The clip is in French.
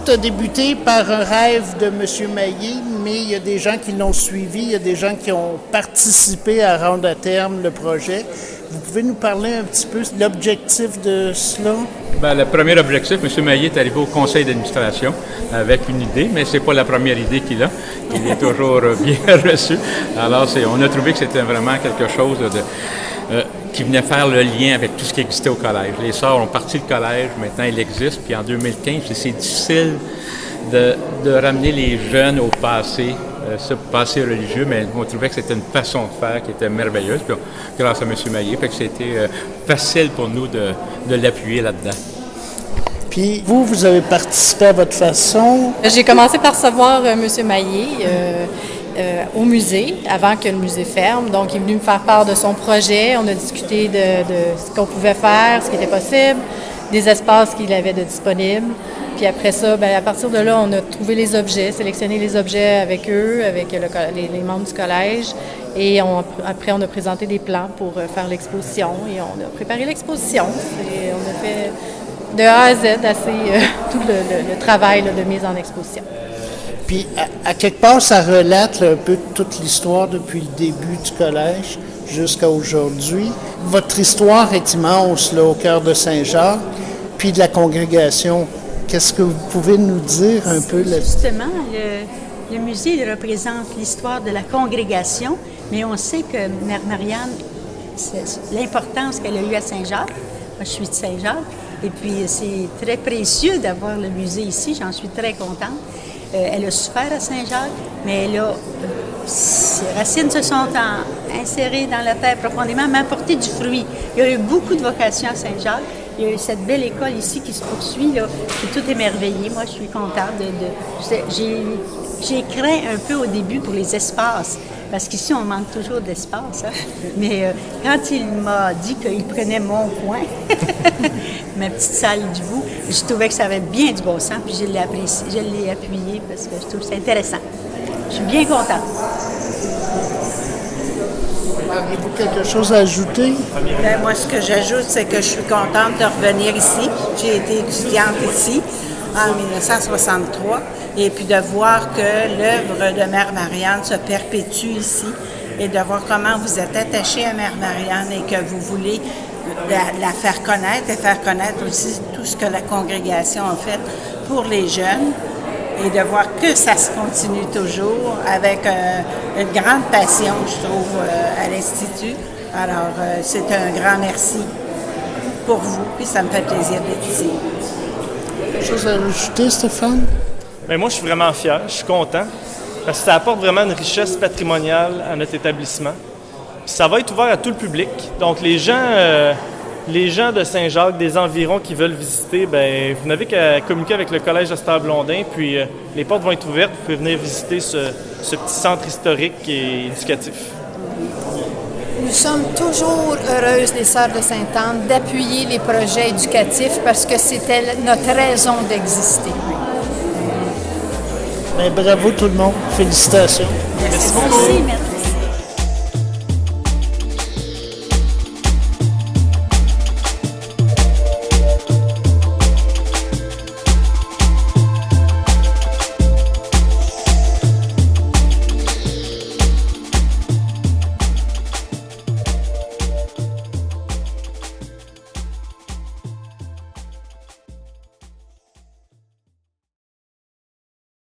Tout a débuté par un rêve de M. Maillé, mais il y a des gens qui l'ont suivi, il y a des gens qui ont participé à rendre à terme le projet. Vous pouvez nous parler un petit peu de l'objectif de cela? Bien, le premier objectif, M. Maillé est arrivé au conseil d'administration avec une idée, mais ce n'est pas la première idée qu'il a. Il est toujours bien reçu. Alors, on a trouvé que c'était vraiment quelque chose qui venait faire le lien avec tout ce qui existait au collège. Les sœurs ont parti le collège, maintenant il existe, puis en 2015, c'est difficile de ramener les jeunes au passé, ce passé religieux, mais on trouvait que c'était une façon de faire qui était merveilleuse, puis grâce à M. Maillé, fait que c'était facile pour nous de l'appuyer là-dedans. Puis vous avez participé à votre façon. J'ai commencé par recevoir M. Maillé au musée, avant que le musée ferme. Donc, il est venu me faire part de son projet. On a discuté de ce qu'on pouvait faire, ce qui était possible, des espaces qu'il avait de disponibles. Puis après ça, à partir de là, on a trouvé les objets, sélectionné les objets avec eux, avec les membres du collège. Et après, on a présenté des plans pour faire l'exposition. Et on a préparé l'exposition. Et on a fait de A à Z tout le travail de mise en exposition. Puis, à quelque part, ça relate un peu toute l'histoire depuis le début du collège jusqu'à aujourd'hui. Votre histoire est immense, là, au cœur de Saint-Jacques, puis de la congrégation. Qu'est-ce que vous pouvez nous dire un peu là-dessus? Justement, le musée il représente l'histoire de la congrégation, mais on sait que Mère Marianne, l'importance qu'elle a eue à Saint-Jacques. Moi, je suis de Saint-Jacques, et puis c'est très précieux d'avoir le musée ici, j'en suis très contente. Elle a souffert à Saint-Jacques, mais ses racines se sont insérées dans la terre profondément, mais apporté du fruit. Il y a eu beaucoup de vocations à Saint-Jacques. Il y a eu cette belle école ici qui se poursuit, là, qui est tout émerveillée. Moi, je suis contente j'ai craint un peu au début pour les espaces, parce qu'ici, on manque toujours d'espace. Hein? Mais quand il m'a dit qu'il prenait mon coin, ma petite salle du bout, je trouvais que ça avait bien du bon sens, puis je l'ai apprécié, je l'ai appuyé parce que je trouve ça intéressant. Je suis bien contente. Avez-vous quelque chose à ajouter? Bien, moi, ce que j'ajoute, c'est que je suis contente de revenir ici. J'ai été étudiante ici en 1963 et puis de voir que l'œuvre de Mère Marianne se perpétue ici et de voir comment vous êtes attachée à Mère Marianne et que vous voulez la faire connaître et faire connaître aussi tout ce que la congrégation a fait pour les jeunes. Et de voir que ça se continue toujours avec une grande passion, je trouve, à l'Institut. Alors, c'est un grand merci pour vous, puis ça me fait plaisir d'être ici. Quelque chose à ajouter, Stéphane? Bien, moi, je suis vraiment fier, je suis content, parce que ça apporte vraiment une richesse patrimoniale à notre établissement. Puis ça va être ouvert à tout le public. Donc, les gens de Saint-Jacques, des environs qui veulent visiter, bien, vous n'avez qu'à communiquer avec le Collège Esther Blondin, puis les portes vont être ouvertes. Vous pouvez venir visiter ce petit centre historique et éducatif. Nous sommes toujours heureuses, les Sœurs de Sainte-Anne, d'appuyer les projets éducatifs parce que c'était notre raison d'exister. Bien, bravo tout le monde. Félicitations. Merci beaucoup. Merci.